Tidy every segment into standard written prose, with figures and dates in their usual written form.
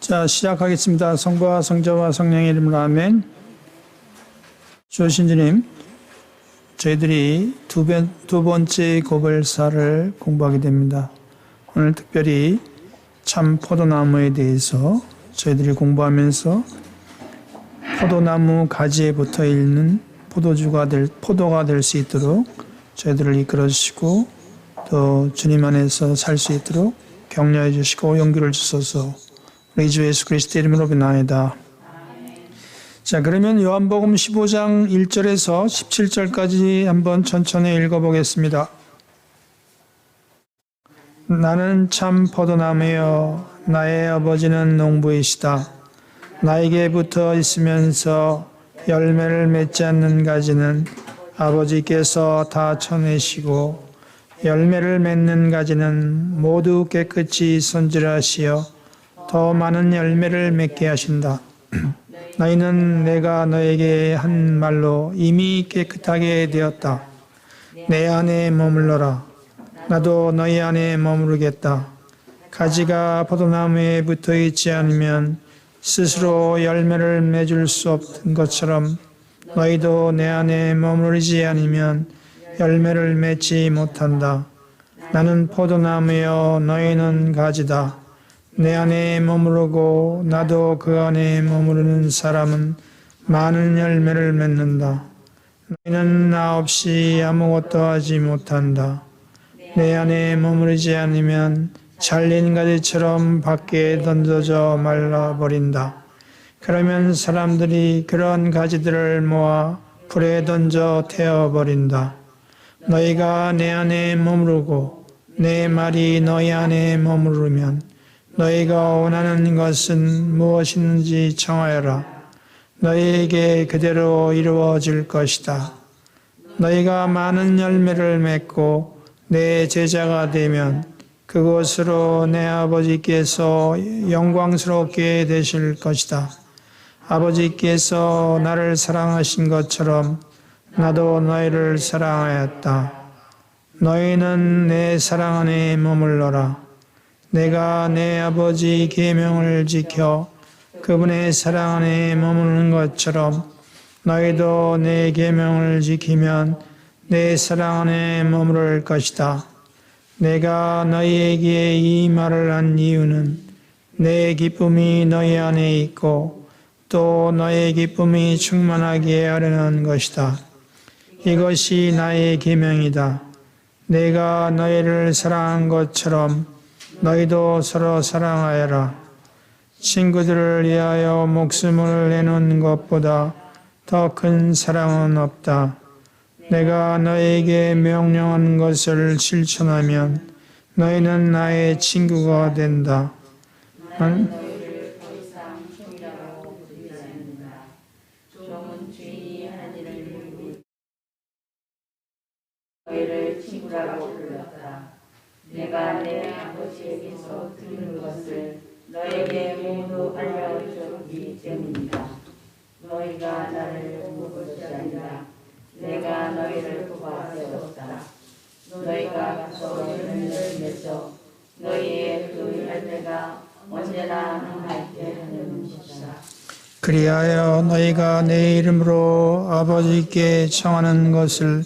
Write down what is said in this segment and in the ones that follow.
자, 시작하겠습니다. 성부와 성자와 성령의 이름으로 아멘. 주신주님, 저희들이 두 번째 고별사를 공부하게 됩니다. 오늘 특별히 참 포도나무에 대해서 저희들이 공부하면서 포도나무 가지에 붙어 있는 포도가 될 수 있도록 저희들을 이끌어 주시고 또 주님 안에서 살 수 있도록 격려해 주시고 용기를 주소서. 우리 주 예수 그리스도의 이름으로 비나이다. 자, 그러면 요한복음 15장 1절에서 17절까지 한번 천천히 읽어보겠습니다. 나는 참 포도나무여 나의 아버지는 농부이시다. 나에게 붙어 있으면서 열매를 맺지 않는 가지는 아버지께서 다 쳐내시고 열매를 맺는 가지는 모두 깨끗이 손질하시어 더 많은 열매를 맺게 하신다. 너희는 내가 너에게 한 말로 이미 깨끗하게 되었다. 내 안에 머물러라. 나도 너희 안에 머무르겠다. 가지가 포도나무에 붙어 있지 않으면 스스로 열매를 맺을 수 없는 것처럼 너희도 내 안에 머무르지 않으면 열매를 맺지 못한다. 나는 포도나무여 너희는 가지다. 내 안에 머무르고 나도 그 안에 머무르는 사람은 많은 열매를 맺는다. 너희는 나 없이 아무것도 하지 못한다. 내 안에 머무르지 않으면 잘린 가지처럼 밖에 던져져 말라버린다. 그러면 사람들이 그런 가지들을 모아 불에 던져 태워버린다. 너희가 내 안에 머무르고 내 말이 너희 안에 머무르면 너희가 원하는 것은 무엇이든지 청하여라. 너희에게 그대로 이루어질 것이다. 너희가 많은 열매를 맺고 내 제자가 되면 그곳으로 내 아버지께서 영광스럽게 되실 것이다. 아버지께서 나를 사랑하신 것처럼 나도 너희를 사랑하였다. 너희는 내 사랑 안에 머물러라. 내가 내 아버지 계명을 지켜 그분의 사랑 안에 머무르는 것처럼 너희도 내 계명을 지키면 내 사랑 안에 머무를 것이다. 내가 너희에게 이 말을 한 이유는 내 기쁨이 너희 안에 있고 또 너의 기쁨이 충만하게 하려는 것이다. 이것이 나의 계명이다. 내가 너희를 사랑한 것처럼 너희도 서로 사랑하여라. 친구들을 위하여 목숨을 내놓는 것보다 더 큰 사랑은 없다. 내가 너에게 명령한 것을 실천하면 너희는 나의 친구가 된다. 너희를 더 이상 종이라고 부르지 않는다. 종은 주인이 한 일을 물고 너희를 친구라고 불렀다. 내가 내 아버지에게서 들은 것을 너에게 모두 알려주기 때문이다. 너희가 나를 본 것이 아니라 내가 너희를 뽑아 세웠다. 너희가 가서 열매를 맺어 너희의 그 열매가 언제나 남아있게 하는 것이다. 그리하여 너희가 내 이름으로 아버지께 청하는 것을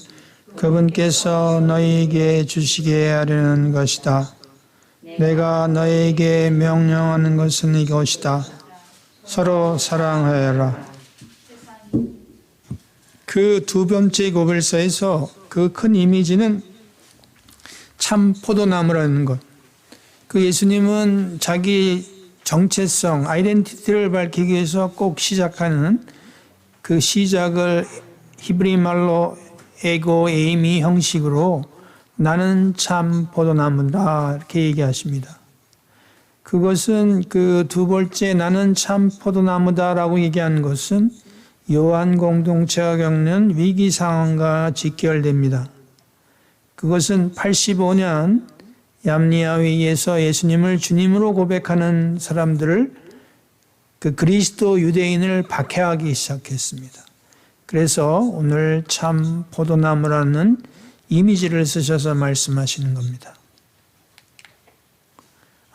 그분께서 너희에게 주시게 하려는 것이다. 내가 너희에게 명령하는 것은 이것이다. 서로 사랑하여라. 그 두 번째 고별사에서 그 큰 이미지는 참 포도나무라는 것. 그 예수님은 자기 정체성, 아이덴티티를 밝히기 위해서 꼭 시작하는 그 시작을 히브리 말로 에고 에이미 형식으로 나는 참 포도나무다 이렇게 얘기하십니다. 그것은 그 두 번째 나는 참 포도나무다라고 얘기하는 것은 요한 공동체가 겪는 위기 상황과 직결됩니다. 그것은 85년 얌리아위에서 예수님을 주님으로 고백하는 사람들을 그 그리스도 유대인을 박해하기 시작했습니다. 그래서 오늘 참 포도나무라는 이미지를 쓰셔서 말씀하시는 겁니다.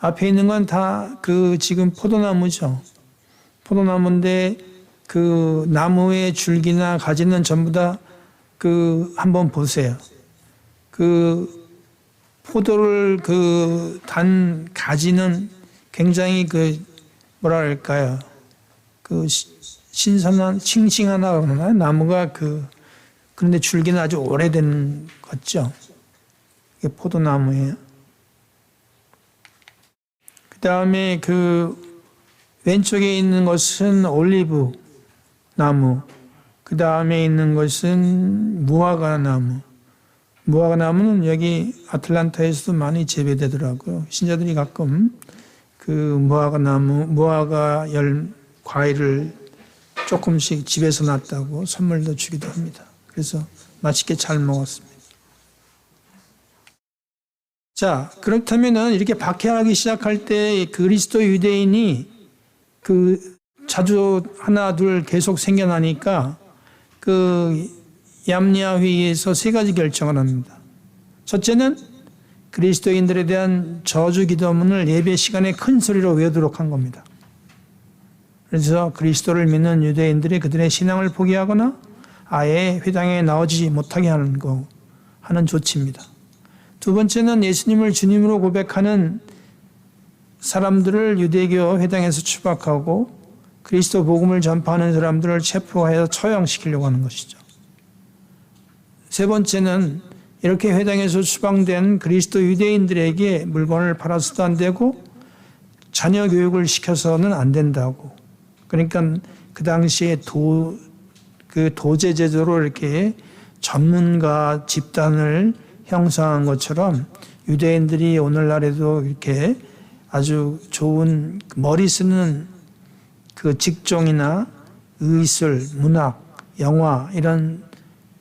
앞에 있는 건 다 그 지금 포도나무죠. 포도나무인데 그 나무의 줄기나 가지는 전부 다 그 한번 보세요. 그 포도를 그 단 가지는 굉장히 그 뭐랄까요? 그 신선한 싱싱하나 그러나요? 나무가 그런데 줄기는 아주 오래된 거죠. 이게 포도나무예요. 그 다음에 그 왼쪽에 있는 것은 올리브 나무. 그 다음에 있는 것은 무화과 나무. 무화과 나무는 여기 아틀란타에서도 많이 재배되더라고요. 신자들이 가끔 그 무화과 나무, 무화과 과일을 조금씩 집에서 났다고 선물도 주기도 합니다. 그래서 맛있게 잘 먹었습니다. 자, 그렇다면은 이렇게 박해하기 시작할 때 그리스도 유대인이 그 자주 하나 둘 계속 생겨나니까 그 얌리아 회의에서 세 가지 결정을 합니다. 첫째는 그리스도인들에 대한 저주 기도문을 예배 시간에 큰 소리로 외우도록 한 겁니다. 그래서 그리스도를 믿는 유대인들이 그들의 신앙을 포기하거나 아예 회당에 나오지 못하게 하는 조치입니다. 두 번째는 예수님을 주님으로 고백하는 사람들을 유대교 회당에서 추박하고 그리스도 복음을 전파하는 사람들을 체포하여 처형시키려고 하는 것이죠. 세 번째는 이렇게 회당에서 추방된 그리스도 유대인들에게 물건을 팔아서도 안 되고 자녀 교육을 시켜서는 안 된다고. 그러니까 그 당시에 도제 제도로 이렇게 전문가 집단을 형성한 것처럼 유대인들이 오늘날에도 이렇게 아주 좋은 머리 쓰는 그 직종이나 의술, 문학, 영화 이런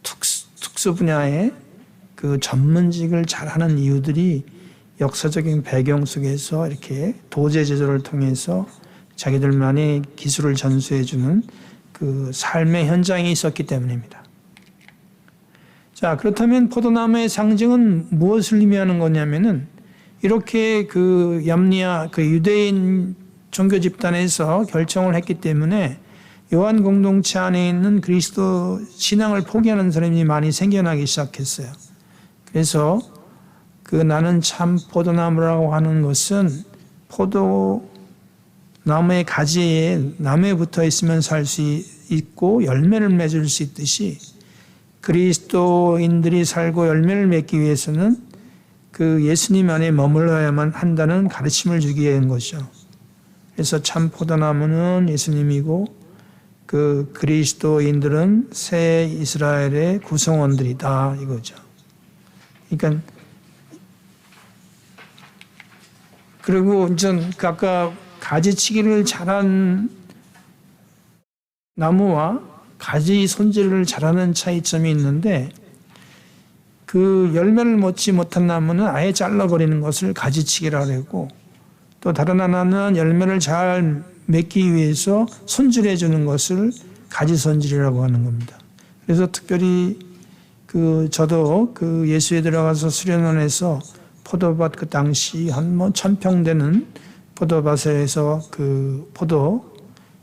특수 분야의 그 전문직을 잘하는 이유들이 역사적인 배경 속에서 이렇게 도제 제도를 통해서 자기들만의 기술을 전수해주는 그 삶의 현장이 있었기 때문입니다. 자, 그렇다면 포도나무의 상징은 무엇을 의미하는 거냐면은 이렇게 그 얌리아 그 유대인 종교 집단에서 결정을 했기 때문에 요한 공동체 안에 있는 그리스도 신앙을 포기하는 사람이 많이 생겨나기 시작했어요. 그래서 그 나는 참 포도나무라고 하는 것은 포도나무의 가지에 나무에 붙어 있으면 살 수 있고 열매를 맺을 수 있듯이 그리스도인들이 살고 열매를 맺기 위해서는 그 예수님 안에 머물러야만 한다는 가르침을 주기 위한 것이죠. 그래서 참 포도나무는 예수님이고 그 그리스도인들은 새 이스라엘의 구성원들이다 이거죠. 그러니까 그리고 이제 아까 가지치기를 잘한 나무와 가지 손질을 잘하는 차이점이 있는데 그 열매를 맺지 못한 나무는 아예 잘라버리는 것을 가지치기라고 하고 또 다른 하나는 열매를 잘 맺기 위해서 손질해 주는 것을 가지 손질이라고 하는 겁니다. 그래서 특별히 저도 그 예수에 들어가서 수련원에서 포도밭 그 당시 한 1000평 되는 포도밭에서 그 포도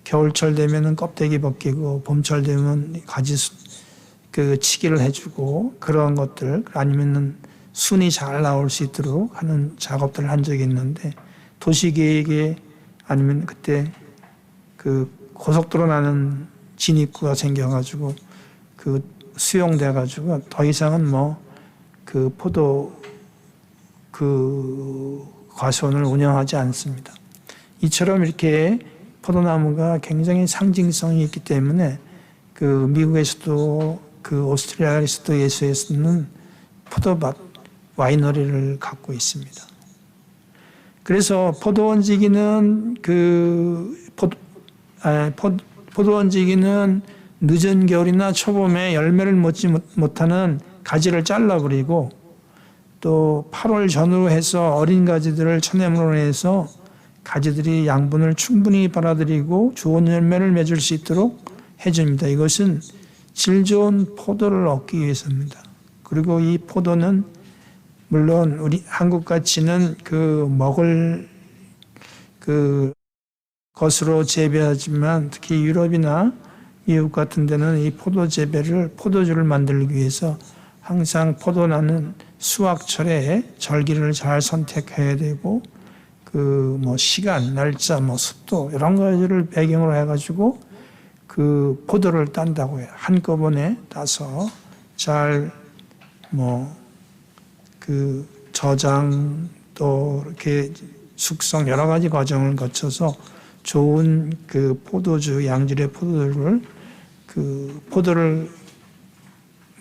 겨울철 되면은 껍데기 벗기고 봄철 되면 가지 그 치기를 해주고 그런 것들 아니면은 순이 잘 나올 수 있도록 하는 작업들을 한 적이 있는데 도시계획에 아니면 그때 그 고속도로 나는 진입구가 생겨가지고 그 수용돼가지고 더 이상은 그 포도 그 과수원을 운영하지 않습니다. 이처럼 이렇게 포도나무가 굉장히 상징성이 있기 때문에 그 미국에서도 그 오스트리아에서도 예수에서는 포도밭 와이너리를 갖고 있습니다. 그래서 포도원지기는 포도원지기는 늦은 겨울이나 초봄에 열매를 맺지 못하는 가지를 잘라버리고 또 8월 전후로 해서 어린 가지들을 천혜물로 해서 가지들이 양분을 충분히 빨아들이고 좋은 열매를 맺을 수 있도록 해줍니다. 이것은 질 좋은 포도를 얻기 위해서입니다. 그리고 이 포도는 물론 우리 한국같이는 그 먹을 그 것으로 재배하지만 특히 유럽이나 미국 같은 데는 이 포도주를 만들기 위해서 항상 포도나는 수확철에 절기를 잘 선택해야 되고 그 뭐 시간, 날짜, 뭐 습도 이런 것들을 배경으로 해가지고 그 포도를 딴다고 해요. 한꺼번에 따서 잘 뭐 그 저장 또 이렇게 숙성 여러 가지 과정을 거쳐서 좋은 그 포도주 양질의 포도를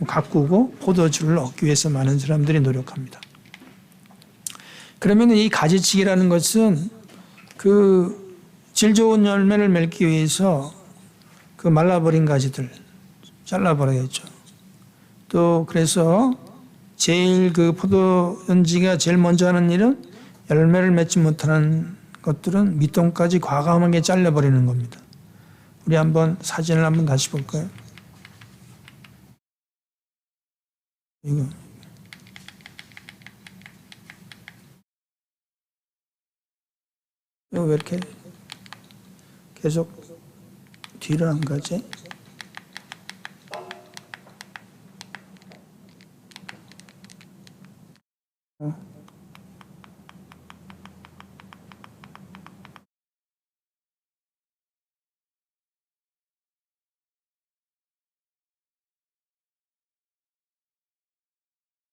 가꾸고 포도주를 얻기 위해서 많은 사람들이 노력합니다. 그러면 이 가지치기라는 것은 그 질 좋은 열매를 맺기 위해서 그 말라버린 가지들 잘라버려야죠. 또 그래서 제일 그 포도연지가 제일 먼저 하는 일은 열매를 맺지 못하는 것들은 밑동까지 과감하게 잘라버리는 겁니다. 우리 한번 사진을 한번 다시 볼까요? 이거 왜 이렇게 계속 뒤로 안 가지?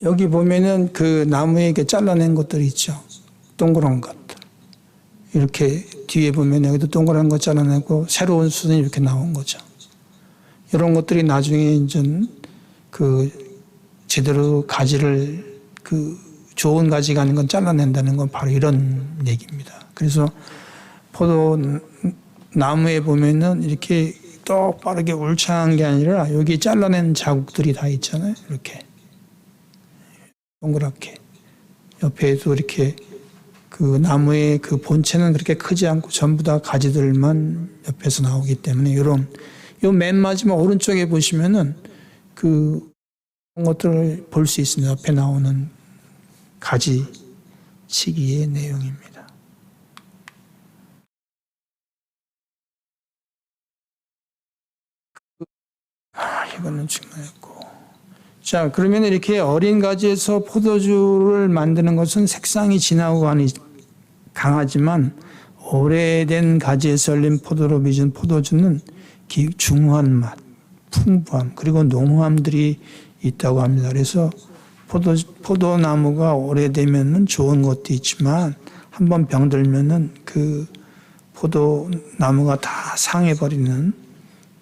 여기 보면은 그 나무에 이렇게 잘라낸 것들이 있죠. 동그란 것들. 이렇게 뒤에 보면 여기도 동그란 거 잘라내고 새로운 수준이 이렇게 나온 거죠. 이런 것들이 나중에 이제 그 제대로 가지를 그 좋은 가지가 아닌 건 잘라낸다는 건 바로 이런 얘기입니다. 그래서 포도 나무에 보면은 이렇게 똑바르게 울창한 게 아니라 여기 잘라낸 자국들이 다 있잖아요. 이렇게. 동그랗게 옆에도 이렇게 그 나무의 그 본체는 그렇게 크지 않고 전부 다 가지들만 옆에서 나오기 때문에 이런 요 맨 마지막 오른쪽에 보시면은 그 것들을 볼 수 있습니다. 옆에 나오는 가지치기의 내용입니다. 이거는 중요했고. 자, 그러면 이렇게 어린 가지에서 포도주를 만드는 것은 색상이 진하고 강하지만 오래된 가지에서 열린 포도로 빚은 포도주는 중후한 맛, 풍부함, 그리고 농후함들이 있다고 합니다. 그래서 포도나무가 오래되면은 좋은 것도 있지만 한번 병들면은 그 포도나무가 다 상해버리는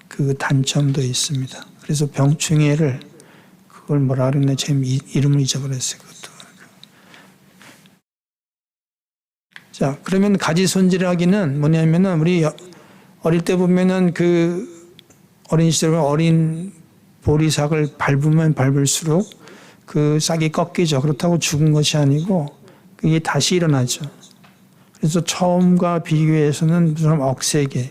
그 단점도 있습니다. 그래서 병충해를 그걸 뭐라 그랬나 제 이름을 잊어버렸어요. 그것도. 자, 그러면 가지 손질하기는 뭐냐면은 우리 어릴 때 보면은 그 어린 시절에 어린 보리삭을 밟으면 밟을수록 그 싹이 꺾이죠. 그렇다고 죽은 것이 아니고 그게 다시 일어나죠. 그래서 처음과 비교해서는 좀 억세게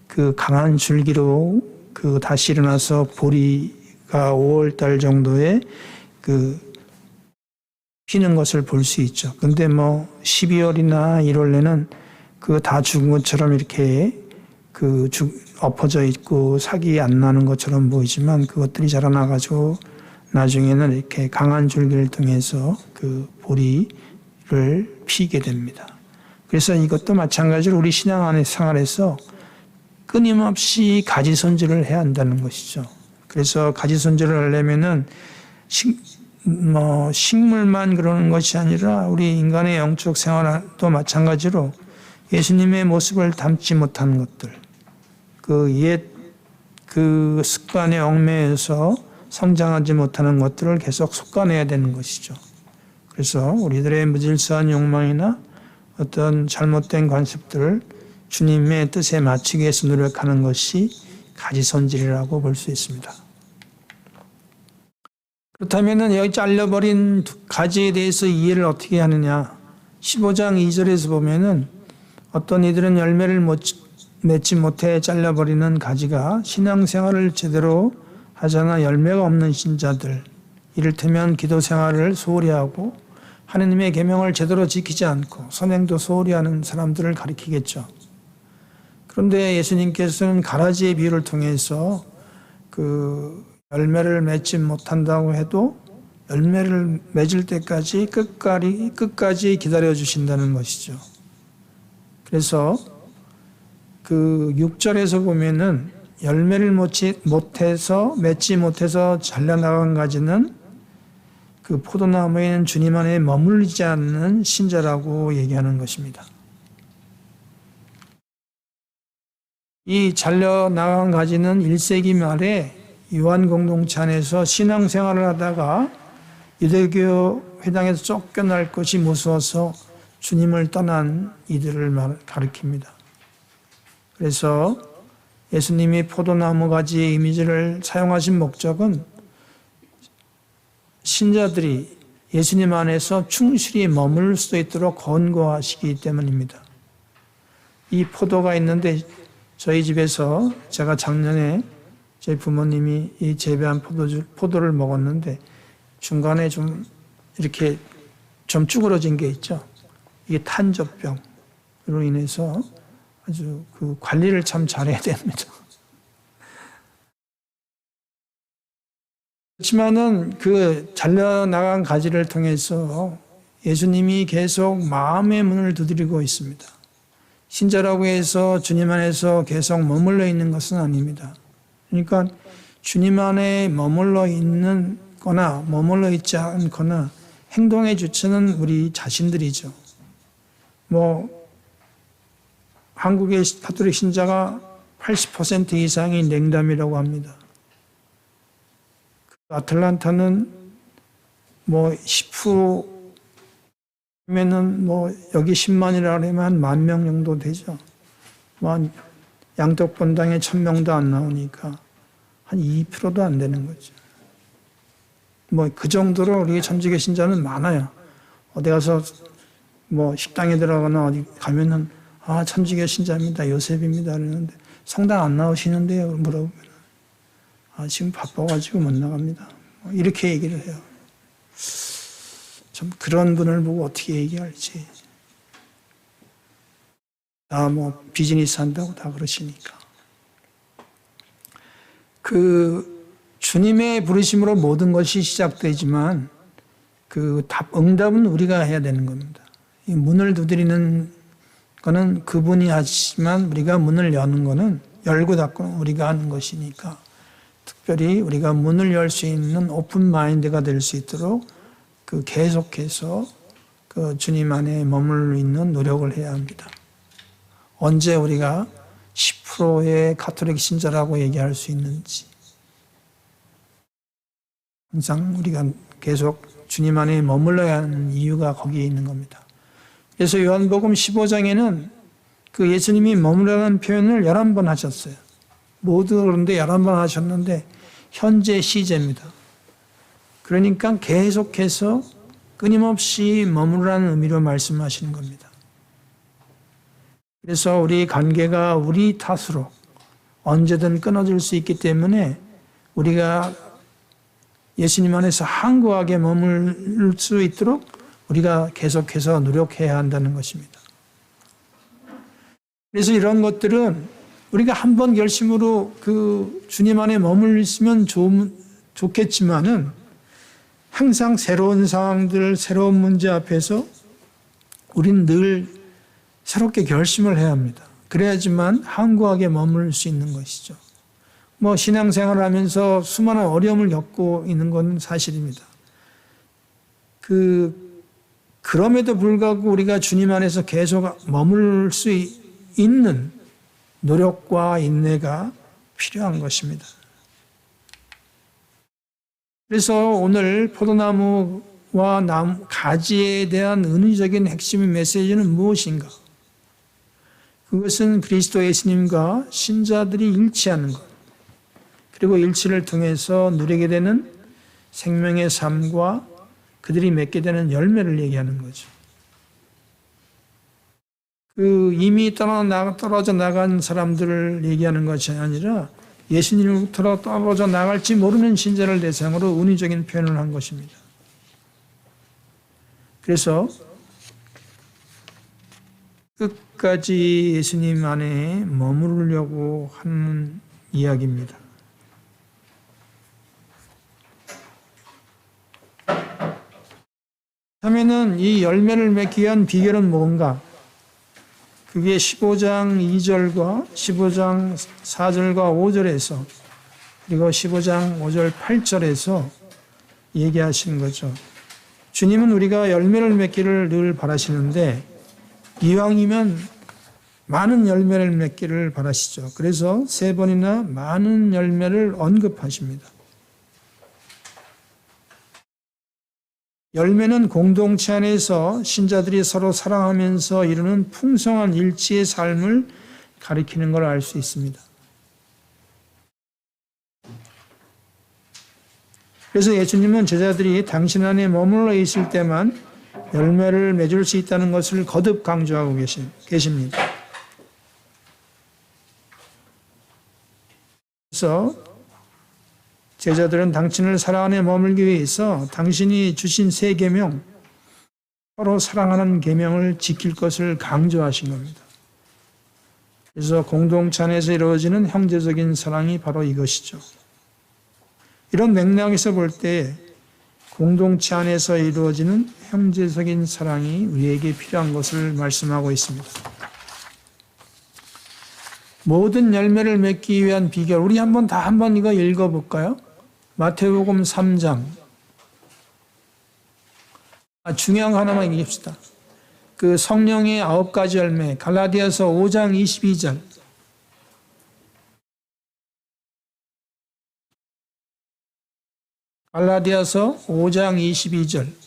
그 강한 줄기로 그 다시 일어나서 보리가 5월 달 정도에 그 피는 것을 볼 수 있죠. 근데 뭐 12월이나 1월에는 그 다 죽은 것처럼 이렇게 그 엎어져 있고 삭이 안 나는 것처럼 보이지만 그것들이 자라나가지고 나중에는 이렇게 강한 줄기를 통해서 그 보리를 피게 됩니다. 그래서 이것도 마찬가지로 우리 신앙 생활에서 끊임없이 가지 손질을 해야 한다는 것이죠. 그래서 가지 손질을 하려면은 식물만 그러는 것이 아니라 우리 인간의 영적 생활도 마찬가지로 예수님의 모습을 담지 못한 것들, 그 습관에 얽매여서 성장하지 못하는 것들을 계속 솎아내야 되는 것이죠. 그래서 우리들의 무질서한 욕망이나 어떤 잘못된 관습들을 주님의 뜻에 맞추기 위해서 노력하는 것이 가지 손질이라고 볼 수 있습니다. 그렇다면 여기 잘려버린 가지에 대해서 이해를 어떻게 하느냐. 15장 2절에서 보면은 어떤 이들은 열매를 맺지 못해 잘려버리는 가지가 신앙생활을 제대로 하잖아 열매가 없는 신자들, 이를테면 기도 생활을 소홀히 하고 하느님의 계명을 제대로 지키지 않고 선행도 소홀히 하는 사람들을 가리키겠죠. 그런데 예수님께서는 가라지의 비유를 통해서 그 열매를 맺지 못한다고 해도 열매를 맺을 때까지 끝까지 기다려 주신다는 것이죠. 그래서 그 6절에서 보면은 열매를 맺지 못해서 잘려나간 가지는 그 포도나무에는 주님 안에 머물지 않는 신자라고 얘기하는 것입니다. 이 잘려나간 가지는 1세기 말에 요한 공동체 안에서 신앙생활을 하다가 유대교 회당에서 쫓겨날 것이 무서워서 주님을 떠난 이들을 가리킵니다. 그래서 예수님이 포도나무 가지의 이미지를 사용하신 목적은 신자들이 예수님 안에서 충실히 머물 수 있도록 권고하시기 때문입니다. 이 포도가 있는데 저희 집에서 제가 작년에 저희 부모님이 이 재배한 포도를 먹었는데 중간에 좀 이렇게 좀 쭈그러진 게 있죠. 이게 탄저병으로 인해서 아주 그 관리를 참 잘해야 됩니다. 그렇지만은 그 잘려나간 가지를 통해서 예수님이 계속 마음의 문을 두드리고 있습니다. 신자라고 해서 주님 안에서 계속 머물러 있는 것은 아닙니다. 그러니까 주님 안에 머물러 있는 거나 머물러 있지 않거나 행동의 주체는 우리 자신들이죠. 한국의 가톨릭 신자가 80% 이상이 냉담이라고 합니다. 아틀란타는 10%면은 여기 10만이라 하면 한 10,000명 정도 되죠. 양떡본당에 1,000명도 안 나오니까 한 2%도 안 되는 거죠. 그 정도로 우리 천주교 신자는 많아요. 어디 가서 식당에 들어가거나 어디 가면은 천주교 신자입니다. 요셉입니다. 그러는데 성당 안 나오시는데요? 물어보면 지금 바빠가지고 못 나갑니다. 이렇게 얘기를 해요. 참 그런 분을 보고 어떻게 얘기할지. 다 비즈니스 한다고 다 그러시니까. 주님의 부르심으로 모든 것이 시작되지만 응답은 우리가 해야 되는 겁니다. 이 문을 두드리는 거는 그분이 하시지만 우리가 문을 여는 거는 열고 닫고 우리가 하는 것이니까 특별히 우리가 문을 열 수 있는 오픈 마인드가 될 수 있도록 계속해서 주님 안에 머물러 있는 노력을 해야 합니다. 언제 우리가 10%의 가톨릭 신자라고 얘기할 수 있는지 항상 우리가 계속 주님 안에 머물러야 하는 이유가 거기에 있는 겁니다. 그래서 요한복음 15장에는 예수님이 머무르라는 표현을 11번 하셨어요. 모두 그런데 11번 하셨는데 현재 시제입니다. 그러니까 계속해서 끊임없이 머무르라는 의미로 말씀하시는 겁니다. 그래서 우리 관계가 우리 탓으로 언제든 끊어질 수 있기 때문에 우리가 예수님 안에서 항구하게 머물 수 있도록 우리가 계속해서 노력해야 한다는 것입니다. 그래서 이런 것들은 우리가 한번 결심으로 주님 안에 머물리시면 좋겠지만은 항상 새로운 상황들, 새로운 문제 앞에서 우린 늘 새롭게 결심을 해야 합니다. 그래야지만 항구하게 머물 수 있는 것이죠. 신앙생활을 하면서 수많은 어려움을 겪고 있는 건 사실입니다. 그럼에도 불구하고 우리가 주님 안에서 계속 머물 수 있는 노력과 인내가 필요한 것입니다. 그래서 오늘 포도나무와 가지에 대한 은유적인 핵심의 메시지는 무엇인가? 그것은 그리스도 예수님과 신자들이 일치하는 것, 그리고 일치를 통해서 누리게 되는 생명의 삶과 그들이 맺게 되는 열매를 얘기하는 거죠. 이미 떨어져 나간 사람들을 얘기하는 것이 아니라 예수님으로부터 떨어져 나갈지 모르는 신자를 대상으로 은유적인 표현을 한 것입니다. 그래서 끝까지 예수님 안에 머무르려고 하는 이야기입니다. 그렇다면 이 열매를 맺기 위한 비결은 뭔가? 그게 15장 2절과 15장 4절과 5절에서 그리고 15장 5절 8절에서 얘기하시는 거죠. 주님은 우리가 열매를 맺기를 늘 바라시는데 이왕이면 많은 열매를 맺기를 바라시죠. 그래서 3번이나 많은 열매를 언급하십니다. 열매는 공동체 안에서 신자들이 서로 사랑하면서 이루는 풍성한 일치의 삶을 가리키는 걸 알 수 있습니다. 그래서 예수님은 제자들이 당신 안에 머물러 있을 때만 열매를 맺을 수 있다는 것을 거듭 강조하고 계십니다. 그래서 제자들은 당신을 사랑 안에 머물기 위해서 당신이 주신 3계명, 서로 사랑하는 계명을 지킬 것을 강조하신 겁니다. 그래서 공동체 안에서 이루어지는 형제적인 사랑이 바로 이것이죠. 이런 맥락에서 볼 때 공동체 안에서 이루어지는 형제적인 사랑이 우리에게 필요한 것을 말씀하고 있습니다. 모든 열매를 맺기 위한 비결, 우리 한번 이거 읽어볼까요? 마태복음 3장. 중요한 거 하나만 얘기합시다. 그 성령의 9가지 열매, 갈라디아서 5장 22절. 갈라디아서 5장 22절.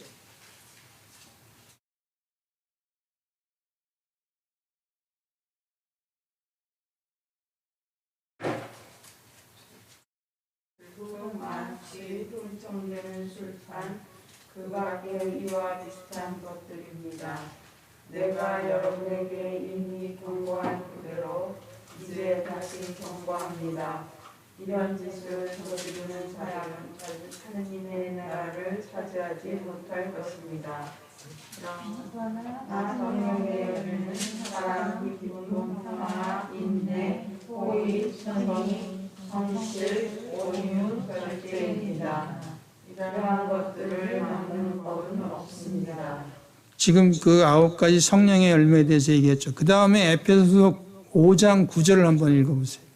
많지 훔쳐내는 술판 그 밖에 이와 비슷한 것들입니다. 내가 여러분에게 이미 경고한 그대로 이제 다시 경고합니다. 이런 짓을 저지르는 사람은 하느님의 나라를 차지하지 못할 것입니다. 그러나 성령의 열매는 사랑, 기쁨, 평화, 인내, 호의, 선의, 성실, 온유, 절제입니다. 이러한 것들을 막는 법은 없습니다. 지금 그 9가지 성령의 열매에 대해서 얘기했죠. 그 다음에 에베소서 5장 9절을 한번 읽어보세요.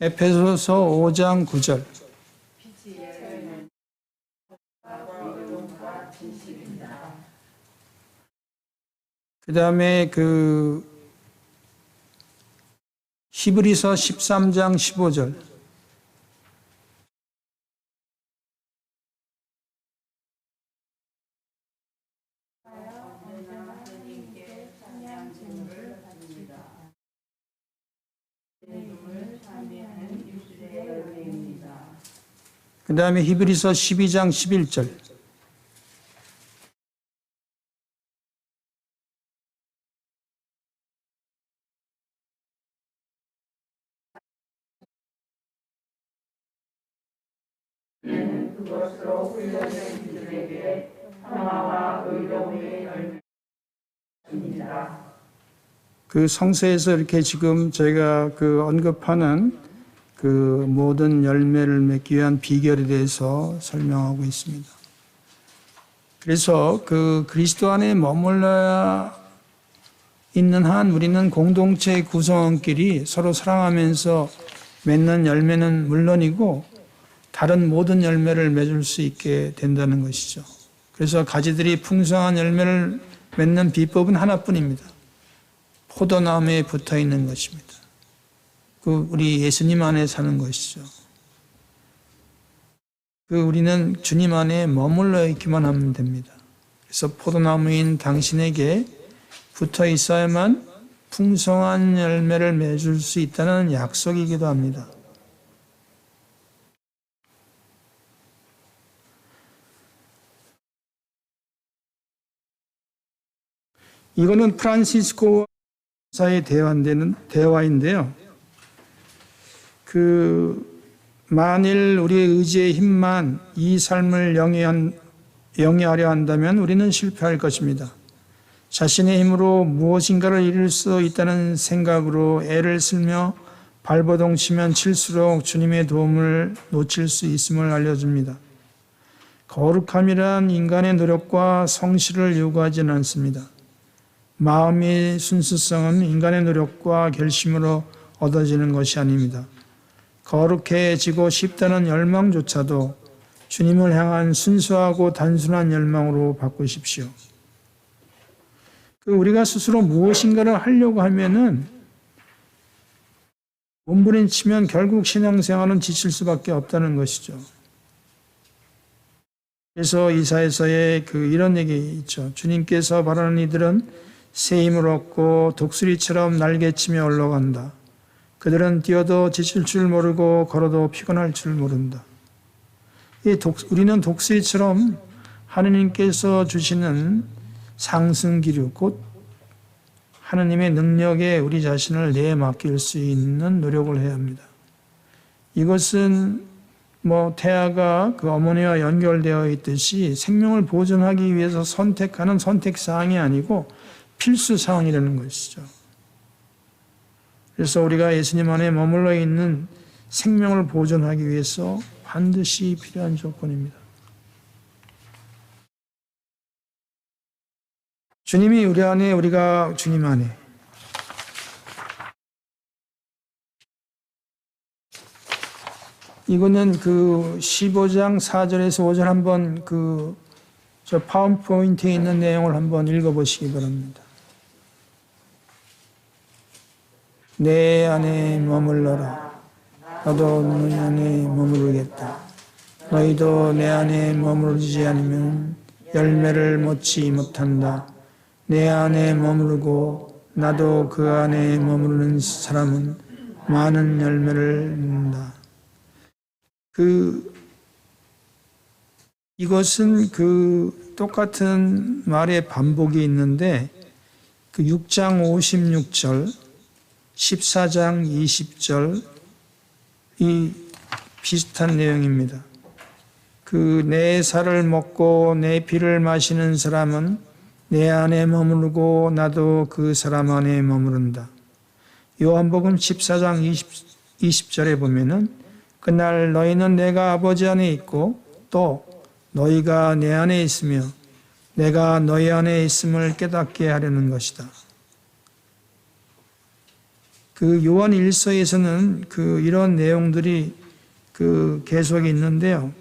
에베소서 5장 9절. 그 다음에 그 히브리서 13장 15절. 그 다음에 히브리서 12장 11절. 그것으로 훈련된 이들에게 평화와 의로움의 열매입니다. 그 성서에서 이렇게 지금 저희가 그 언급하는 그 모든 열매를 맺기 위한 비결에 대해서 설명하고 있습니다. 그래서 그 그리스도 안에 머물러야 있는 한 우리는 공동체의 구성원끼리 서로 사랑하면서 맺는 열매는 물론이고 다른 모든 열매를 맺을 수 있게 된다는 것이죠. 그래서 가지들이 풍성한 열매를 맺는 비법은 하나뿐입니다. 포도나무에 붙어 있는 것입니다. 그 우리 예수님 안에 사는 것이죠. 그 우리는 주님 안에 머물러 있기만 하면 됩니다. 그래서 포도나무인 당신에게 붙어 있어야만 풍성한 열매를 맺을 수 있다는 약속이기도 합니다. 이거는 프란시스코 사의 대화인데요. 만일 우리의 의지의 힘만 이 삶을 영위하려 한다면 우리는 실패할 것입니다. 자신의 힘으로 무엇인가를 이룰 수 있다는 생각으로 애를 쓰며 발버둥 치면 칠수록 주님의 도움을 놓칠 수 있음을 알려줍니다. 거룩함이란 인간의 노력과 성실을 요구하지는 않습니다. 마음의 순수성은 인간의 노력과 결심으로 얻어지는 것이 아닙니다. 거룩해지고 싶다는 열망조차도 주님을 향한 순수하고 단순한 열망으로 바꾸십시오. 우리가 스스로 무엇인가를 하려고 하면은 몸부림치면 결국 신앙생활은 지칠 수밖에 없다는 것이죠. 그래서 이사야서에 이런 얘기 있죠. 주님께서 바라는 이들은 새 힘을 얻고 독수리처럼 날개치며 올라간다. 그들은 뛰어도 지칠 줄 모르고 걸어도 피곤할 줄 모른다. 우리는 독수리처럼 하느님께서 주시는 상승기류, 곧 하느님의 능력에 우리 자신을 내맡길 수 있는 노력을 해야 합니다. 이것은 태아가 어머니와 연결되어 있듯이 생명을 보존하기 위해서 선택하는 선택사항이 아니고 필수사항이라는 것이죠. 그래서 우리가 예수님 안에 머물러 있는 생명을 보존하기 위해서 반드시 필요한 조건입니다. 주님이 우리 안에, 우리가 주님 안에. 이거는 15장 4절에서 5절 한번 저 파워포인트에 있는 내용을 한번 읽어보시기 바랍니다. 내 안에 머물러라. 나도 너희 안에 머무르겠다. 너희도 내 안에 머무르지 않으면 열매를 맺지 못한다. 내 안에 머무르고 나도 그 안에 머무르는 사람은 많은 열매를 맺는다. 이것은 똑같은 말의 반복이 있는데 6장 56절, 14장 20절 이 비슷한 내용입니다. 내 살을 먹고 내 피를 마시는 사람은 내 안에 머무르고 나도 그 사람 안에 머무른다. 요한복음 14장 20절에 보면은 그날 너희는 내가 아버지 안에 있고 또 너희가 내 안에 있으며 내가 너희 안에 있음을 깨닫게 하려는 것이다. 요한 1서에서는 이런 내용들이 계속 있는데요.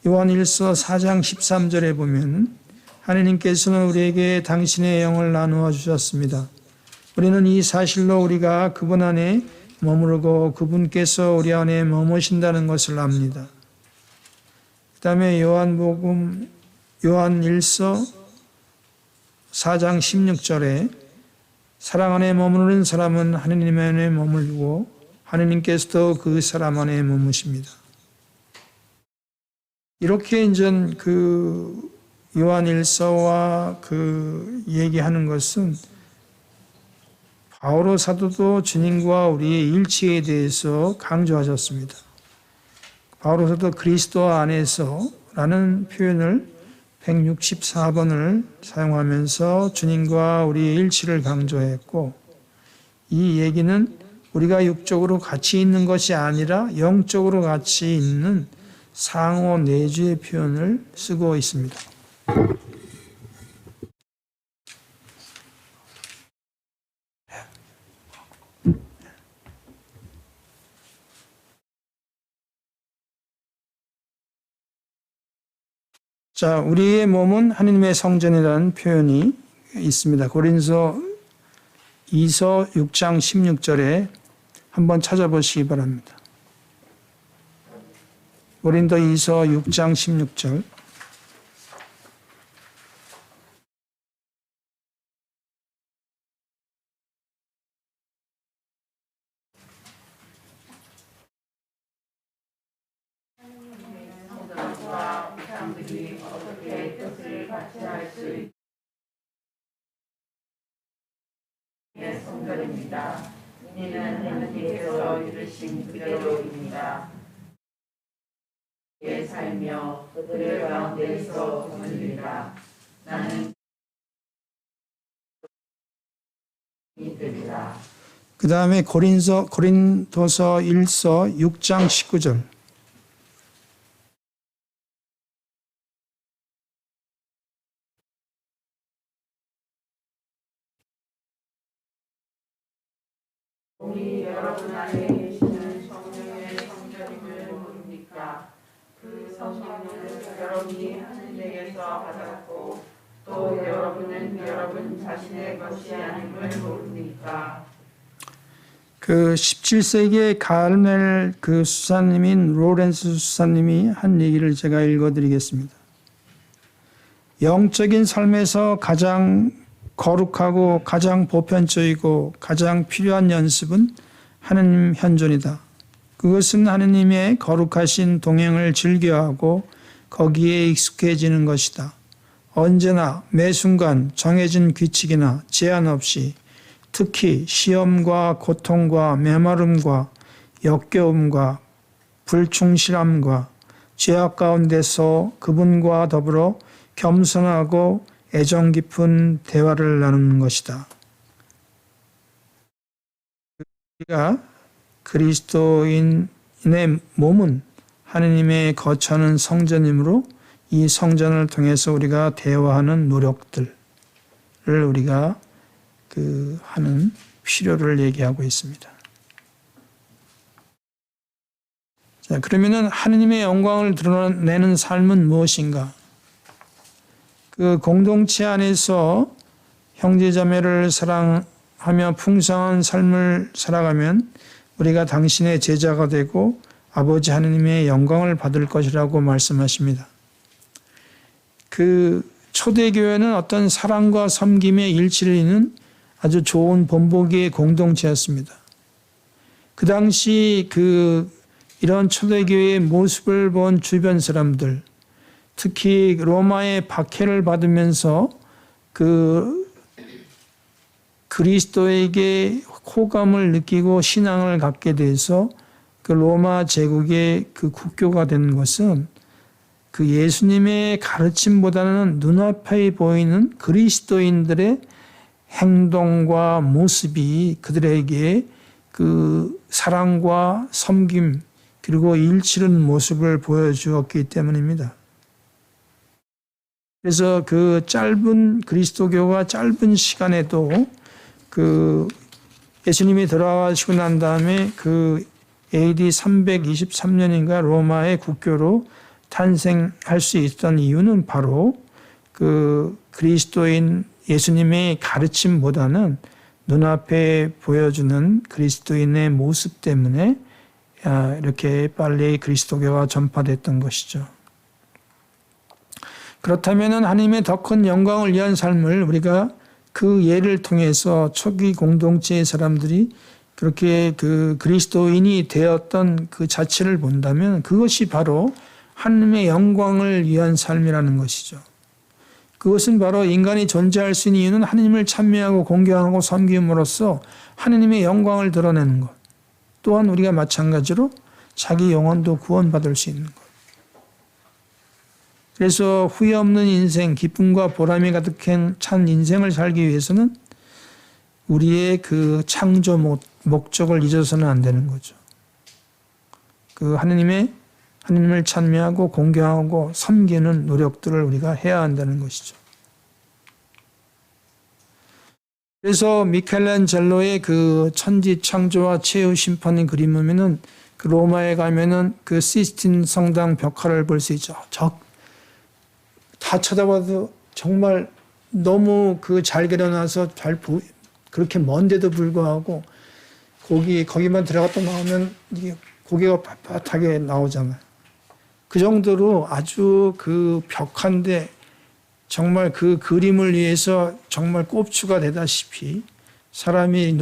요한 1서 4장 13절에 보면 하느님께서는 우리에게 당신의 영을 나누어 주셨습니다. 우리는 이 사실로 우리가 그분 안에 머무르고 그분께서 우리 안에 머무신다는 것을 압니다. 그 다음에 요한 1서 4장 16절에 사랑 안에 머무르는 사람은 하느님 안에 머물고 하느님께서도 그 사람 안에 머무십니다. 이렇게 이제 요한 1서와 얘기하는 것은 바오로 사도도 주님과 우리의 일치에 대해서 강조하셨습니다. 바오로 사도 그리스도 안에서라는 표현을 164번을 사용하면서 주님과 우리의 일치를 강조했고, 이 얘기는 우리가 육적으로 같이 있는 것이 아니라 영적으로 같이 있는 상호 내주의 표현을 쓰고 있습니다. 자, 우리의 몸은 하느님의 성전이라는 표현이 있습니다. 고린도 2서 6장 16절에 한번 찾아보시기 바랍니다. 고린도 2서 6장 16절. 사람들이 어떻게 뜻을 같이 할 수 성결입니다. 이는 하나님께서 이르신 그대로입니다. 내 살며 그들 가운데서 거느리라. 나는 이들이라. 그 다음에 고린도서 1서 6장 19절. 우리 여러분 안에 계시는 성령의 성결임을 모릅니까? 그 성령을 여러분이 하느님에게서 받았고 또 여러분은 여러분 자신의 것이 아님을 모릅니까? 그 17세기의 가르멜 그 수사님인 로렌스 수사님이 한 얘기를 제가 읽어드리겠습니다. 영적인 삶에서 가장 거룩하고 가장 보편적이고 가장 필요한 연습은 하느님 현존이다. 그것은 하느님의 거룩하신 동행을 즐겨하고 거기에 익숙해지는 것이다. 언제나 매 순간 정해진 규칙이나 제한 없이 특히 시험과 고통과 메마름과 역겨움과 불충실함과 죄악 가운데서 그분과 더불어 겸손하고 애정 깊은 대화를 나누는 것이다. 우리가 그리스도인의 몸은 하느님의 거처하는 성전이므로 이 성전을 통해서 우리가 대화하는 노력들을 우리가 하는 필요를 얘기하고 있습니다. 자, 그러면은 하느님의 영광을 드러내는 삶은 무엇인가? 그 공동체 안에서 형제자매를 사랑하며 풍성한 삶을 살아가면 우리가 당신의 제자가 되고 아버지 하느님의 영광을 받을 것이라고 말씀하십니다. 그 초대교회는 어떤 사랑과 섬김의 일치를 잇는 아주 좋은 본보기의 공동체였습니다. 그 당시 이런 초대교회의 모습을 본 주변 사람들, 특히 로마의 박해를 받으면서 그리스도에게 호감을 느끼고 신앙을 갖게 돼서 그 로마 제국의 그 국교가 된 것은 그 예수님의 가르침보다는 눈앞에 보이는 그리스도인들의 행동과 모습이 그들에게 그 사랑과 섬김 그리고 일치는 모습을 보여주었기 때문입니다. 그래서 그 짧은 그리스도교가 짧은 시간에도 그 예수님이 돌아가시고 난 다음에 그 AD 323년인가 로마의 국교로 탄생할 수 있던 이유는 바로 그 그리스도인 예수님의 가르침보다는 눈앞에 보여주는 그리스도인의 모습 때문에 이렇게 빨리 그리스도교가 전파됐던 것이죠. 그렇다면 하나님의 더 큰 영광을 위한 삶을 우리가 그 예를 통해서 초기 공동체의 사람들이 그렇게 그 그리스도인이 되었던 그 자체를 본다면 그것이 바로 하나님의 영광을 위한 삶이라는 것이죠. 그것은 바로 인간이 존재할 수 있는 이유는 하나님을 찬미하고 공경하고 섬김으로써 하나님의 영광을 드러내는 것. 또한 우리가 마찬가지로 자기 영혼도 구원받을 수 있는 것. 그래서 후회 없는 인생, 기쁨과 보람이 가득한 찬 인생을 살기 위해서는 우리의 그 창조 목적을 잊어서는 안 되는 거죠. 그 하나님을 찬미하고 공경하고 섬기는 노력들을 우리가 해야 한다는 것이죠. 그래서 미켈란젤로의 그 천지 창조와 최후 심판의 그림 보면은 그 로마에 가면은 그 시스틴 성당 벽화를 볼 수 있죠. 다 쳐다봐도 정말 너무 그 잘 그려놔서 그렇게 먼데도 불구하고 거기만 들어갔다 나오면 이게 고개가 빳빳하게 나오잖아요. 그 정도로 아주 그 벽화인데 정말 그 그림을 위해서 정말 꼽추가 되다시피 사람이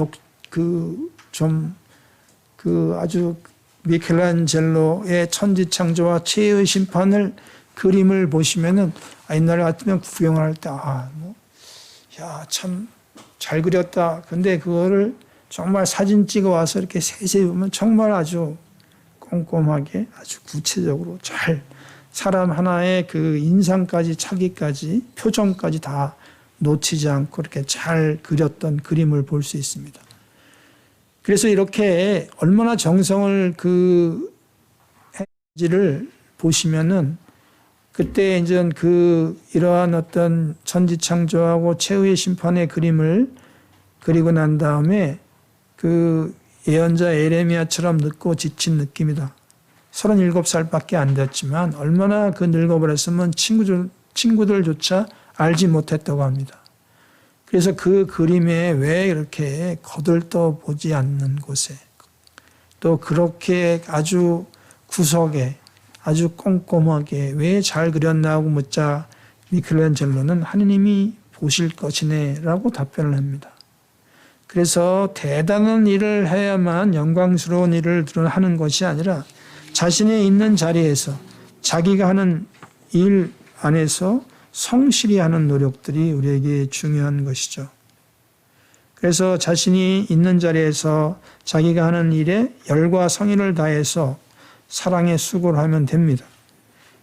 아주 미켈란젤로의 천지창조와 최후의 심판을 그림을 보시면은 옛날에 같으면 구경을 할 때 참 잘 그렸다. 근데 그거를 정말 사진 찍어 와서 이렇게 세세히 보면 정말 아주 꼼꼼하게 아주 구체적으로 잘 사람 하나의 그 인상까지 차기까지 표정까지 다 놓치지 않고 이렇게 잘 그렸던 그림을 볼 수 있습니다. 그래서 이렇게 얼마나 정성을 했는지를 보시면은 그때 이제 이러한 어떤 천지창조하고 최후의 심판의 그림을 그리고 난 다음에 그 예언자 에레미야처럼 늙고 지친 느낌이다. 37살밖에 안 됐지만 얼마나 늙어버렸으면 친구들조차 알지 못했다고 합니다. 그래서 그 그림에 왜 이렇게 거들떠 보지 않는 곳에 또 그렇게 아주 구석에 아주 꼼꼼하게 왜 잘 그렸나 하고 묻자 미켈란젤로는 하느님이 보실 것이네 라고 답변을 합니다. 그래서 대단한 일을 해야만 영광스러운 일을 하는 것이 아니라 자신의 있는 자리에서 자기가 하는 일 안에서 성실히 하는 노력들이 우리에게 중요한 것이죠. 그래서 자신이 있는 자리에서 자기가 하는 일에 열과 성의를 다해서 사랑의 수고를 하면 됩니다.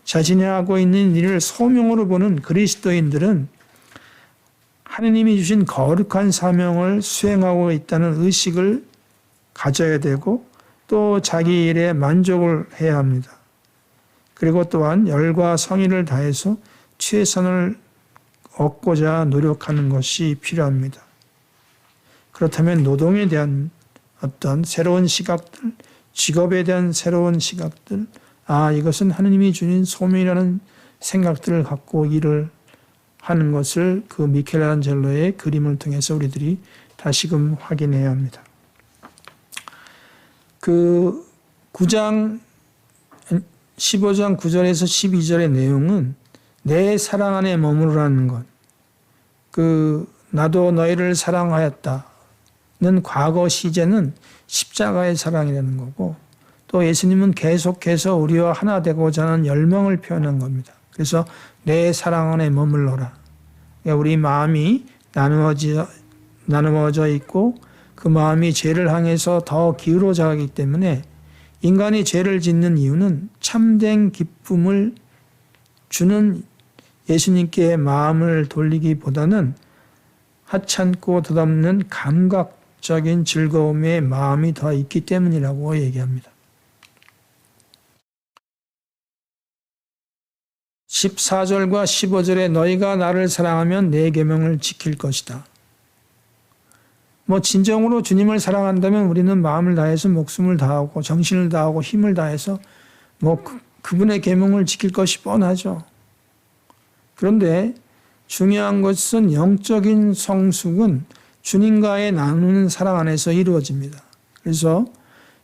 자신이 하고 있는 일을 소명으로 보는 그리스도인들은 하느님이 주신 거룩한 사명을 수행하고 있다는 의식을 가져야 되고 또 자기 일에 만족을 해야 합니다. 그리고 또한 열과 성의를 다해서 최선을 얻고자 노력하는 것이 필요합니다. 그렇다면 노동에 대한 어떤 새로운 시각들, 직업에 대한 새로운 시각들, 이것은 하느님이 주신 소명이라는 생각들을 갖고 일을 하는 것을 그 미켈란젤로의 그림을 통해서 우리들이 다시금 확인해야 합니다. 그 15장 9절에서 12절의 내용은 내 사랑 안에 머무르라는 것. 나도 너희를 사랑하였다는 과거 시제는 십자가의 사랑이라는 거고 또 예수님은 계속해서 우리와 하나 되고자 하는 열망을 표현한 겁니다. 그래서 내 사랑 안에 머물러라. 그러니까 우리 마음이 나누어져 있고 그 마음이 죄를 향해서 더 기울어져 가기 때문에 인간이 죄를 짓는 이유는 참된 기쁨을 주는 예수님께 마음을 돌리기보다는 하찮고 덧없는 감각적인 즐거움에 마음이 더 있기 때문이라고 얘기합니다. 14절과 15절에 너희가 나를 사랑하면 내 계명을 지킬 것이다. 진정으로 주님을 사랑한다면 우리는 마음을 다해서 목숨을 다하고 정신을 다하고 힘을 다해서 그분의 계명을 지킬 것이 뻔하죠. 그런데 중요한 것은 영적인 성숙은 주님과의 나누는 사랑 안에서 이루어집니다. 그래서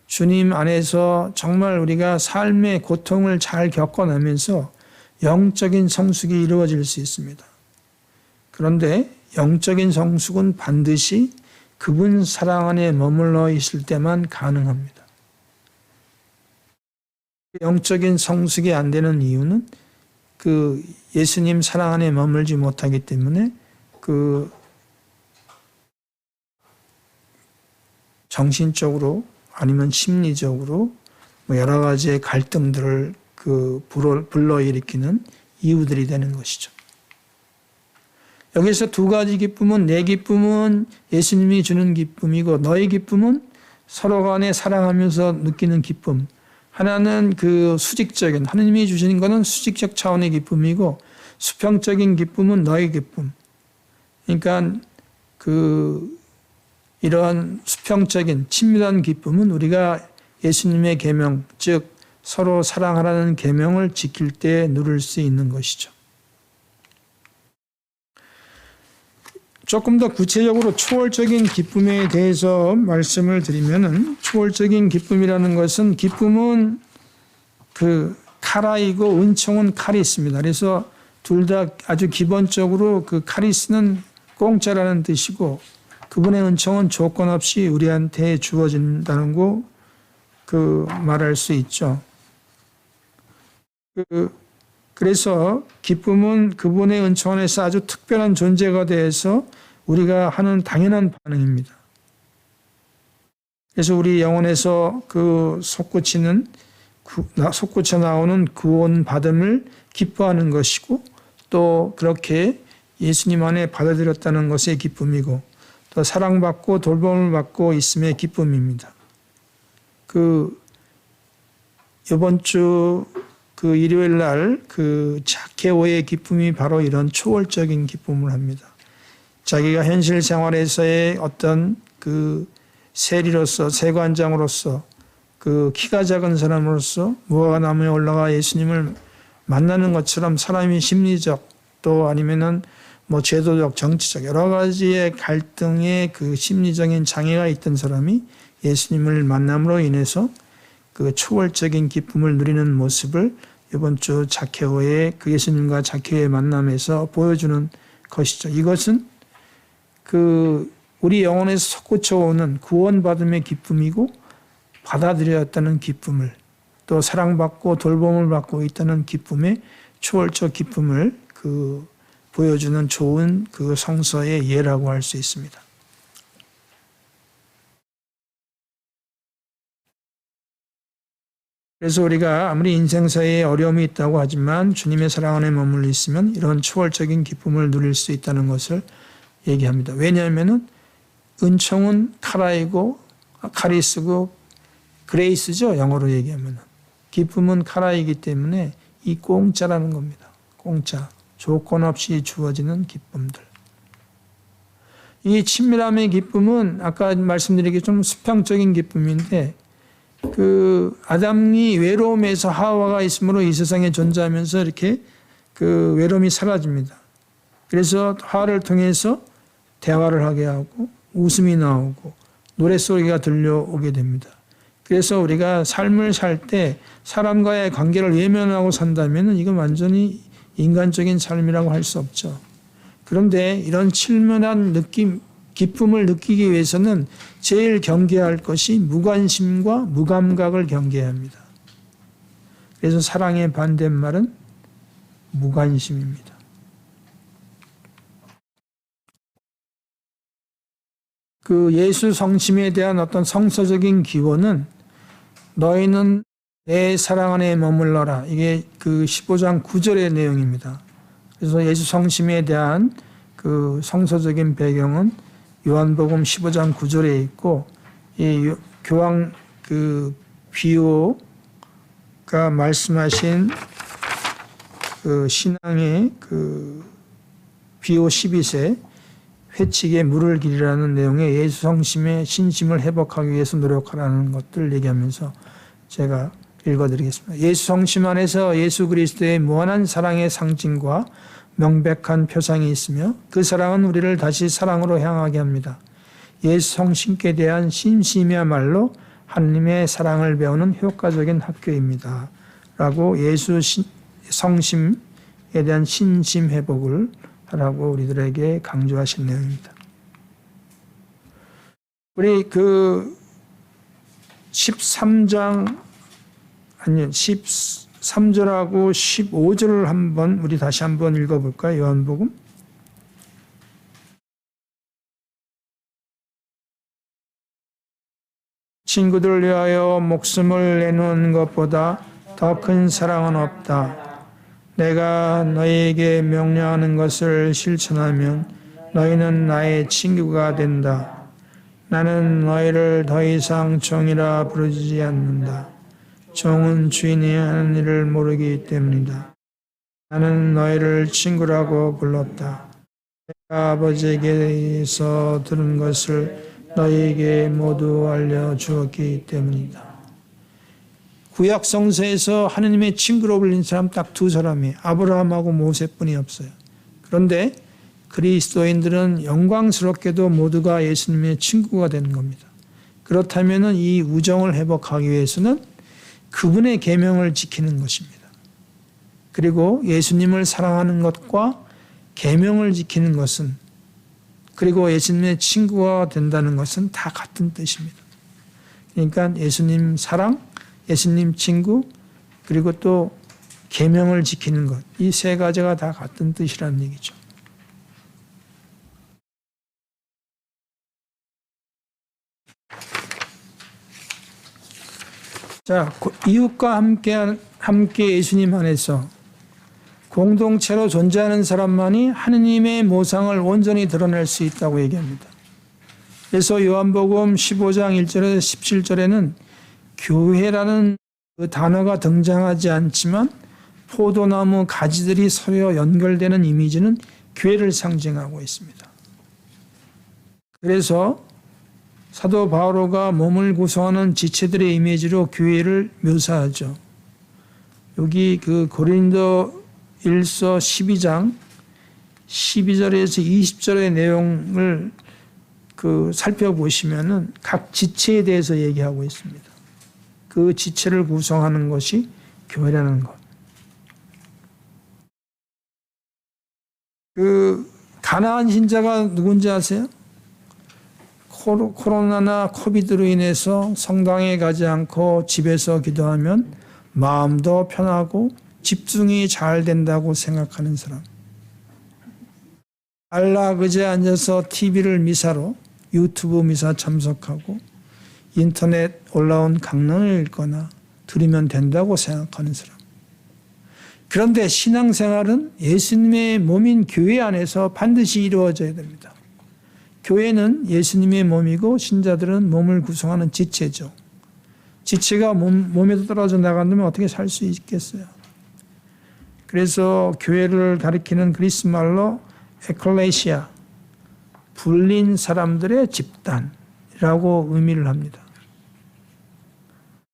주님 안에서 정말 우리가 삶의 고통을 잘 겪어내면서 영적인 성숙이 이루어질 수 있습니다. 그런데 영적인 성숙은 반드시 그분 사랑 안에 머물러 있을 때만 가능합니다. 영적인 성숙이 안 되는 이유는 예수님 사랑 안에 머물지 못하기 때문에 정신적으로 아니면 심리적으로 여러 가지의 갈등들을 불러일으키는 이유들이 되는 것이죠. 여기서 두 가지 기쁨은 내 기쁨은 예수님이 주는 기쁨이고 너의 기쁨은 서로 간에 사랑하면서 느끼는 기쁨. 하나는 수직적인 하느님이 주시는 것은 수직적 차원의 기쁨이고 수평적인 기쁨은 너의 기쁨. 그러니까 이러한 수평적인 친밀한 기쁨은 우리가 예수님의 계명, 즉 서로 사랑하라는 계명을 지킬 때 누릴 수 있는 것이죠. 조금 더 구체적으로 초월적인 기쁨에 대해서 말씀을 드리면은 초월적인 기쁨이라는 것은 기쁨은 카라이고 은총은 카리스입니다. 그래서 둘 다 아주 기본적으로 카리스는 공짜라는 뜻이고 그분의 은총은 조건 없이 우리한테 주어진다는 거 말할 수 있죠. 그래서 기쁨은 그분의 은총 안에서 아주 특별한 존재가 돼서 우리가 하는 당연한 반응입니다. 그래서 우리 영혼에서 그 솟구쳐 나오는 구원 받음을 기뻐하는 것이고, 또 그렇게 예수님 안에 받아들였다는 것의 기쁨이고, 또 사랑받고 돌봄을 받고 있음의 기쁨입니다. 이번 주 일요일 날 자케오의 기쁨이 바로 이런 초월적인 기쁨을 합니다. 자기가 현실 생활에서의 어떤 세리로서, 세관장으로서, 키가 작은 사람으로서 무화과나무에 올라가 예수님을 만나는 것처럼 사람이 심리적, 또 아니면은 제도적, 정치적 여러 가지의 갈등의 심리적인 장애가 있던 사람이 예수님을 만남으로 인해서 초월적인 기쁨을 누리는 모습을 이번 주 자케오의 예수님과 자케오의 만남에서 보여주는 것이죠. 이것은 우리 영혼에서 솟구쳐 오는 구원받음의 기쁨이고, 받아들였다는 기쁨을, 또 사랑받고 돌봄을 받고 있다는 기쁨의 초월적 기쁨을 보여주는 좋은 성서의 예라고 할 수 있습니다. 그래서 우리가 아무리 인생사에 어려움이 있다고 하지만 주님의 사랑 안에 머물러 있으면 이런 초월적인 기쁨을 누릴 수 있다는 것을 얘기합니다. 왜냐하면 은총은 카라이고, 카리스고 그레이스죠. 영어로 얘기하면. 기쁨은 카라이기 때문에 이 공짜라는 겁니다. 공짜. 조건 없이 주어지는 기쁨들. 이 친밀함의 기쁨은 아까 말씀드리기 좀 수평적인 기쁨인데, 아담이 외로움에서 하와가 있으므로 이 세상에 존재하면서 이렇게 외로움이 사라집니다. 그래서 하와를 통해서 대화를 하게 하고 웃음이 나오고 노랫소리가 들려오게 됩니다. 그래서 우리가 삶을 살 때 사람과의 관계를 외면하고 산다면 이건 완전히 인간적인 삶이라고 할 수 없죠. 그런데 이런 친밀한 기쁨을 느끼기 위해서는 제일 경계할 것이 무관심과 무감각을 경계해야 합니다. 그래서 사랑의 반대말은 무관심입니다. 예수 성심에 대한 어떤 성서적인 기원은 너희는 내 사랑 안에 머물러라. 이게 15장 9절의 내용입니다. 그래서 예수 성심에 대한 성서적인 배경은 요한복음 15장 9절에 있고, 이 교황 비오가 말씀하신 신앙의 비오 12세 회칙에 물을 기리라는 내용의 예수 성심의 신심을 회복하기 위해서 노력하라는 것들을 얘기하면서 제가 읽어드리겠습니다. 예수 성심 안에서 예수 그리스도의 무한한 사랑의 상징과 명백한 표상이 있으며 그 사랑은 우리를 다시 사랑으로 향하게 합니다. 예수 성심께 대한 신심이야말로 하나님의 사랑을 배우는 효과적인 학교입니다. 라고 예수 성심에 대한 신심 회복을 하라고 우리들에게 강조하신 내용입니다. 우리 13절하고 15절을 우리 다시 한번 읽어볼까요? 요한복음. 친구들을 위하여 목숨을 내놓은 것보다 더 큰 사랑은 없다. 내가 너희에게 명령하는 것을 실천하면 너희는 나의 친구가 된다. 나는 너희를 더 이상 종이라 부르지 않는다. 종은 주인이 하는 일을 모르기 때문이다. 나는 너희를 친구라고 불렀다. 내가 아버지에게서 들은 것을 너희에게 모두 알려주었기 때문이다. 구약 성서에서 하느님의 친구로 불린 사람 딱 두 사람이에요. 아브라함하고 모세뿐이 없어요. 그런데 그리스도인들은 영광스럽게도 모두가 예수님의 친구가 되는 겁니다. 그렇다면 이 우정을 회복하기 위해서는 그분의 계명을 지키는 것입니다. 그리고 예수님을 사랑하는 것과 계명을 지키는 것은, 그리고 예수님의 친구가 된다는 것은 다 같은 뜻입니다. 그러니까 예수님 사랑, 예수님 친구, 그리고 또 계명을 지키는 것, 이 세 가지가 다 같은 뜻이라는 얘기죠. 자, 이웃과 함께 예수님 안에서 공동체로 존재하는 사람만이 하느님의 모상을 온전히 드러낼 수 있다고 얘기합니다. 그래서 요한복음 15장 1절에서 17절에는 교회라는 그 단어가 등장하지 않지만 포도나무 가지들이 서로 연결되는 이미지는 교회를 상징하고 있습니다. 그래서 사도 바오로가 몸을 구성하는 지체들의 이미지로 교회를 묘사하죠. 여기 그 고린도 1서 12장 12절에서 20절의 내용을 살펴보시면은 각 지체에 대해서 얘기하고 있습니다. 그 지체를 구성하는 것이 교회라는 것. 가나안 신자가 누군지 아세요? 코로나나 코비드로 인해서 성당에 가지 않고 집에서 기도하면 마음도 편하고 집중이 잘 된다고 생각하는 사람. 안락의자에 앉아서 TV를 미사로 유튜브 미사 참석하고 인터넷 올라온 강론을 읽거나 들으면 된다고 생각하는 사람. 그런데 신앙생활은 예수님의 몸인 교회 안에서 반드시 이루어져야 됩니다. 교회는 예수님의 몸이고 신자들은 몸을 구성하는 지체죠. 지체가 몸에도 떨어져 나간다면 어떻게 살 수 있겠어요? 그래서 교회를 가리키는 그리스 말로 에클레시아, 불린 사람들의 집단이라고 의미를 합니다.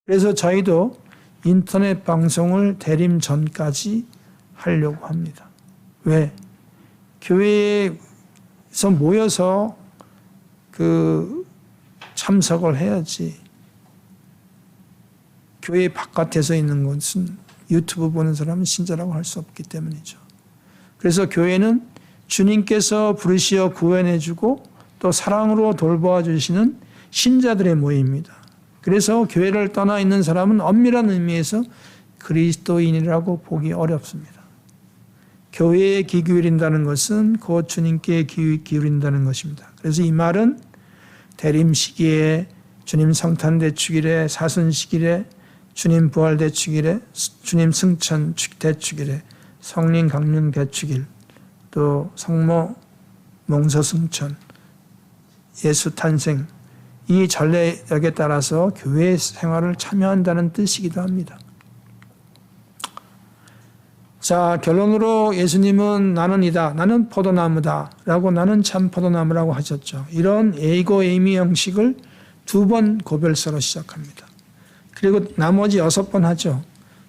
그래서 저희도 인터넷 방송을 대림 전까지 하려고 합니다. 왜? 교회에서 모여서 참석을 해야지. 교회 바깥에서 있는 것은 유튜브 보는 사람은 신자라고 할 수 없기 때문이죠. 그래서 교회는 주님께서 부르시어 구원해주고 또 사랑으로 돌보아 주시는 신자들의 모임입니다. 그래서 교회를 떠나 있는 사람은 엄밀한 의미에서 그리스도인이라고 보기 어렵습니다. 교회에 귀 기울인다는 것은 곧 주님께 귀 기울인다는 것입니다. 그래서 이 말은 대림 시기에, 주님 성탄 대축일에, 사순 시기에, 주님 부활 대축일에, 주님 승천 대축일에, 성령 강림 대축일, 또 성모 몽서 승천, 예수 탄생, 이 전례역에 따라서 교회 생활을 참여한다는 뜻이기도 합니다. 자, 결론으로 예수님은 나는 이다, 나는 포도나무다 라고, 나는 참 포도나무라고 하셨죠. 이런 에이고 에이미 형식을 2번 고별서로 시작합니다. 그리고 나머지 6번 하죠.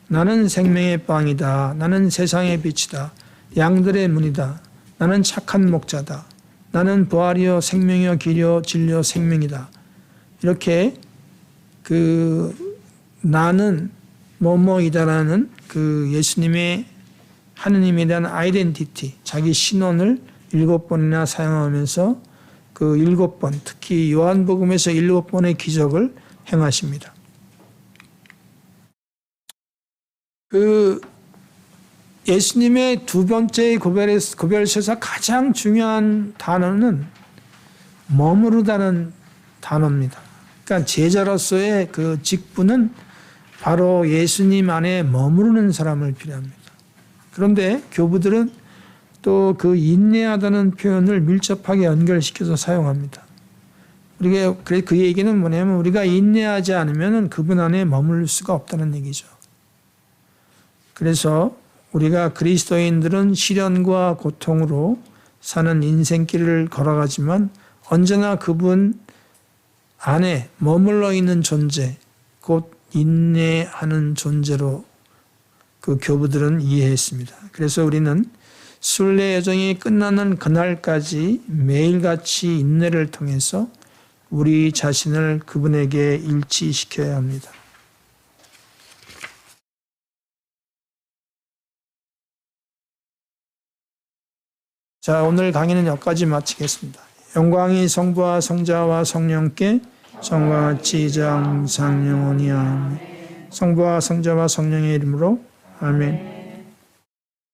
나는 생명의 빵이다, 나는 세상의 빛이다, 양들의 문이다, 나는 착한 목자다, 나는 부활이요 생명이요 길이요 진리요 생명이다. 이렇게 나는 뭐뭐이다라는 예수님의 하느님에 대한 아이덴티티, 자기 신원을 7번이나 사용하면서 7번, 특히 요한복음에서 7번의 기적을 행하십니다. 예수님의 2번째 고별서에서 가장 중요한 단어는 머무르다는 단어입니다. 그러니까 제자로서의 직분은 바로 예수님 안에 머무르는 사람을 필요합니다. 그런데 교부들은 또 인내하다는 표현을 밀접하게 연결시켜서 사용합니다. 그 얘기는 뭐냐면 우리가 인내하지 않으면 그분 안에 머물 수가 없다는 얘기죠. 그래서 우리가 그리스도인들은 시련과 고통으로 사는 인생길을 걸어가지만 언제나 그분 안에 머물러 있는 존재, 곧 인내하는 존재로 교부들은 이해했습니다. 그래서 우리는 순례 여정이 끝나는 그날까지 매일같이 인내를 통해서 우리 자신을 그분에게 일치시켜야 합니다. 자, 오늘 강의는 여기까지 마치겠습니다. 영광이 성부와 성자와 성령께 성과 같이 이제 항상 영원히 아멘. 성부와 성자와 성령의 이름으로 아멘.